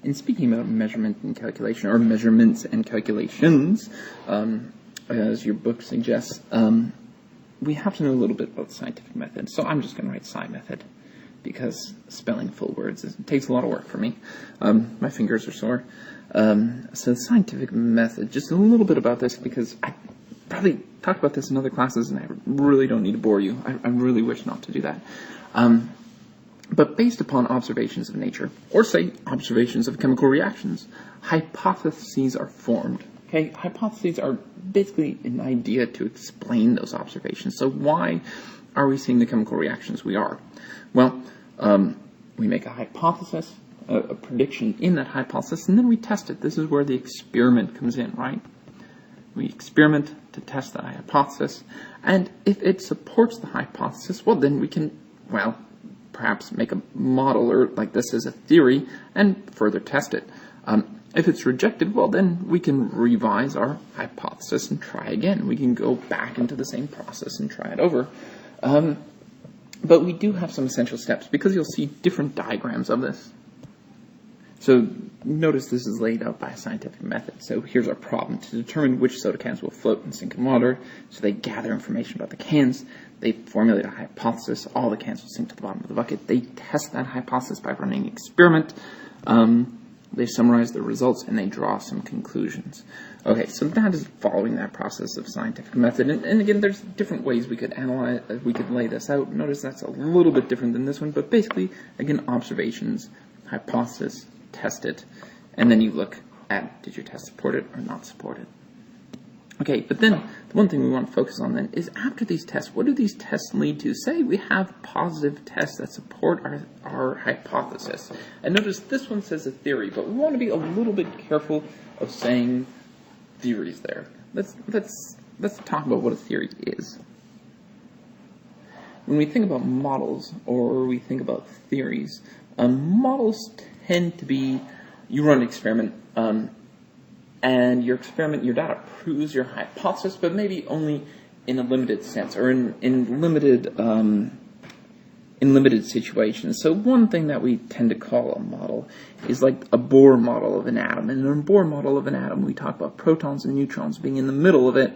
in speaking about measurement and calculation, or measurements and calculations, as your book suggests, we have to know a little bit about the scientific method. So I'm just going to write sci method, because spelling full words takes a lot of work for me. My fingers are sore. So the scientific method, just a little bit about this, because I probably talked about this in other classes, and I really don't need to bore you. I really wish not to do that. But based upon observations of nature, or say observations of chemical reactions, hypotheses are formed. Okay, hypotheses are basically an idea to explain those observations. So why are we seeing the chemical reactions we are? Well, we make a hypothesis, a prediction in that hypothesis, and then we test it. This is where the experiment comes in, right? We experiment to test that hypothesis, and if it supports the hypothesis, well, then we can, perhaps make a model, or like this as a theory, and further test it. If it's rejected, well, then we can revise our hypothesis and try again. We can go back into the same process and try it over. But we do have some essential steps, because you'll see different diagrams of this. So notice this is laid out by a scientific method. So here's our problem. To determine which soda cans will float and sink in water, so they gather information about the cans. They formulate a hypothesis. All the cans will sink to the bottom of the bucket. They test that hypothesis by running an experiment. They summarize the results, and they draw some conclusions. Okay, so that is following that process of scientific method. And again, there's different ways we could analyze, we could lay this out. Notice that's a little bit different than this one, but basically, again, observations, hypothesis, test it, and then you look at, did your test support it or not support it? Okay, but then the one thing we want to focus on then is, after these tests, what do these tests lead to? Say we have positive tests that support our hypothesis. And notice this one says a theory, but we want to be a little bit careful of saying theories there. Let's talk about what a theory is. When we think about models, or we think about theories, models tend to be, you run an experiment, and your data proves your hypothesis, but maybe only in a limited sense, or in limited situations. So one thing that we tend to call a model is like a Bohr model of an atom. And in a Bohr model of an atom, we talk about protons and neutrons being in the middle of it,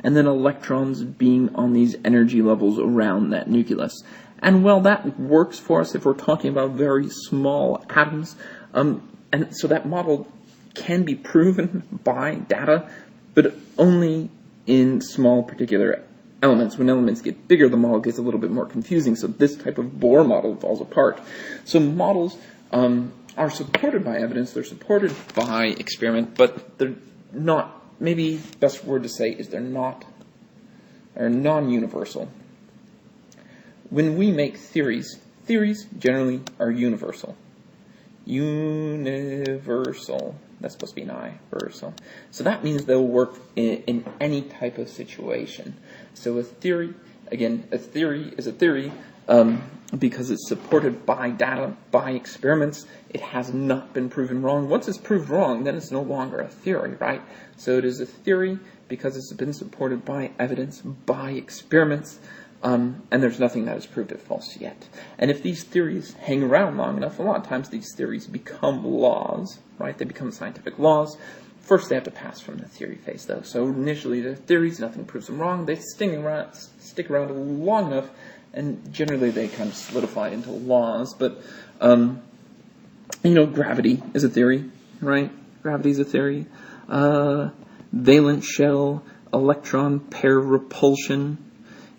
and then electrons being on these energy levels around that nucleus. And well, that works for us if we're talking about very small atoms. And so that model can be proven by data, but only in small particular elements. When elements get bigger, the model gets a little bit more confusing, so this type of Bohr model falls apart. So models are supported by evidence, they're supported by experiment, but they're not, maybe best word to say is they're non-universal. When we make theories generally are universal. Universal. That's supposed to be an I, versal. So that means they'll work in any type of situation. So a theory, again, a theory is a theory because it's supported by data, by experiments. It has not been proven wrong. Once it's proved wrong, then it's no longer a theory, right? So it is a theory because it's been supported by evidence, by experiments, and there's nothing that has proved it false yet. And if these theories hang around long enough, a lot of times these theories become laws, right? They become scientific laws. First, they have to pass from the theory phase, though. So initially, the theories, nothing proves them wrong. They stick around long enough, and generally they kind of solidify into laws. But, gravity is a theory, right? Gravity is a theory. Valence shell, electron pair repulsion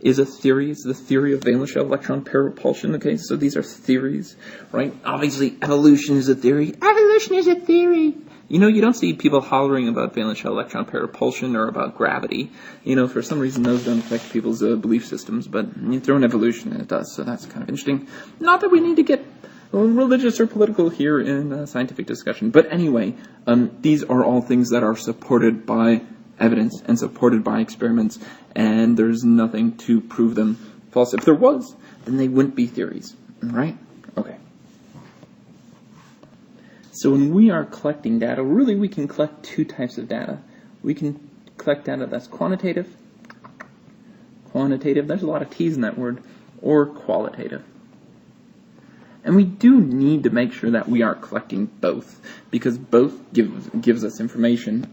is a theory. It's the theory of valence shell electron pair repulsion. Okay, so these are theories, right? Obviously, evolution is a theory. Evolution is a theory. You don't see people hollering about valence shell electron pair repulsion or about gravity. For some reason, those don't affect people's belief systems, but you throw in evolution and it does, so that's kind of interesting. Not that we need to get religious or political here in scientific discussion, but anyway, these are all things that are supported by evidence and supported by experiments, and there's nothing to prove them false. If there was, then they wouldn't be theories, right? Okay. So when we are collecting data, really we can collect two types of data. We can collect data that's quantitative, there's a lot of T's in that word, or qualitative. And we do need to make sure that we are collecting both, because both gives us information.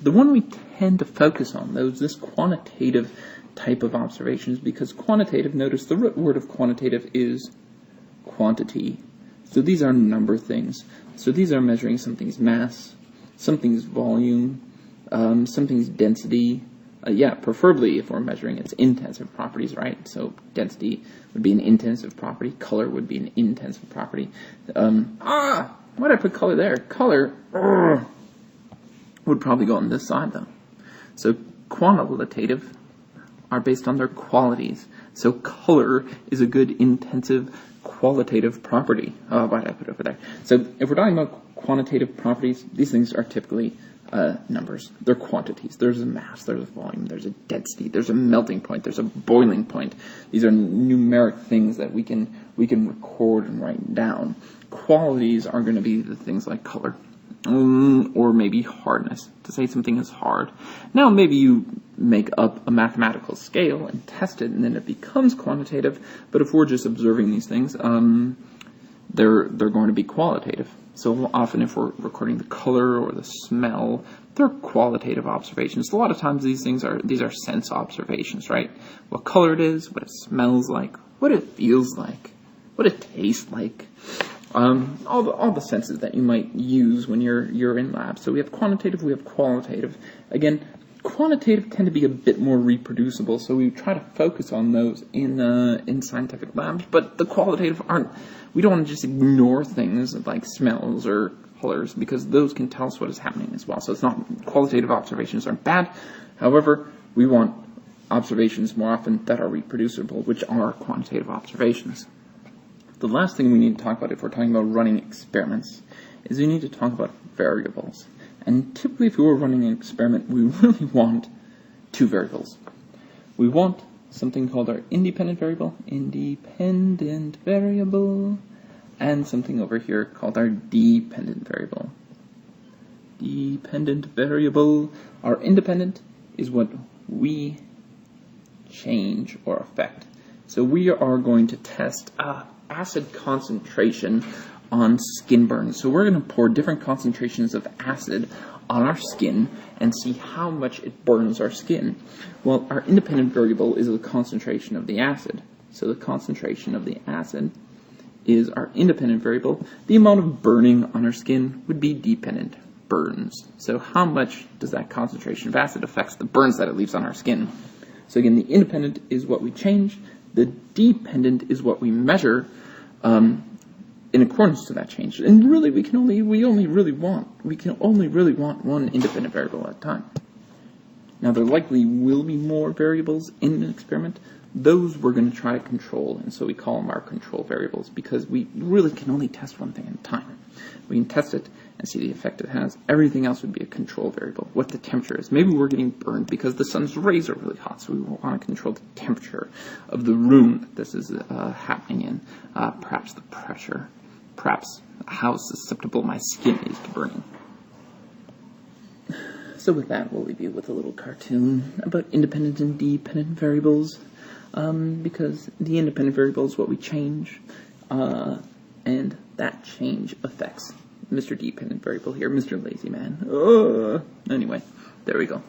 The one we tend to focus on, though, is this quantitative type of observations, because quantitative, notice the root word of quantitative is quantity. So these are number things. So these are measuring something's mass, something's volume, something's density. Preferably if we're measuring its intensive properties, right? So density would be an intensive property. Color would be an intensive property. Why did I put color there? Color would probably go on this side, though. So quantitative are based on their qualities. So color is a good intensive qualitative property. Why did I put it over there? So if we're talking about quantitative properties, these things are typically numbers. They're quantities. There's a mass, there's a volume, there's a density, there's a melting point, there's a boiling point. These are numeric things that we can record and write down. Qualities are going to be the things like color, or maybe hardness, to say something is hard. Now maybe you make up a mathematical scale and test it, and then it becomes quantitative, but if we're just observing these things, they're going to be qualitative. So often if we're recording the color or the smell, they're qualitative observations. A lot of times these are sense observations, right? What color it is, what it smells like, what it feels like, what it tastes like. All the senses that you might use when you're in lab. So we have quantitative, we have qualitative. Again, quantitative tend to be a bit more reproducible, so we try to focus on those in scientific labs. But the qualitative aren't. We don't want to just ignore things like smells or colors, because those can tell us what is happening as well. So it's not, qualitative observations aren't bad. However, we want observations more often that are reproducible, which are quantitative observations. The last thing we need to talk about if we're talking about running experiments is we need to talk about variables. And typically if we were running an experiment, we really want two variables. We want something called our independent variable, and something over here called our dependent variable. Dependent variable. Our independent is what we change or affect. So we are going to test acid concentration on skin burns. So we're going to pour different concentrations of acid on our skin and see how much it burns our skin. Well, our independent variable is the concentration of the acid. So the concentration of the acid is our independent variable. The amount of burning on our skin would be dependent burns. So how much does that concentration of acid affect the burns that it leaves on our skin? So again, the independent is what we change. The dependent is what we measure in accordance to that change. And really, we can only really want one independent variable at a time. Now, there likely will be more variables in an experiment. Those we're going to try to control, and so we call them our control variables, because we really can only test one thing at a time. We can test it and see the effect it has. Everything else would be a control variable. What the temperature is. Maybe we're getting burned because the sun's rays are really hot, so we want to control the temperature of the room that this is happening in. Perhaps the pressure. Perhaps how susceptible my skin is to burning. So with that, we'll leave you with a little cartoon about independent and dependent variables, because the independent variable is what we change, and that change affects Mr. Dependent Variable here, Mr. Lazy Man. Anyway, there we go.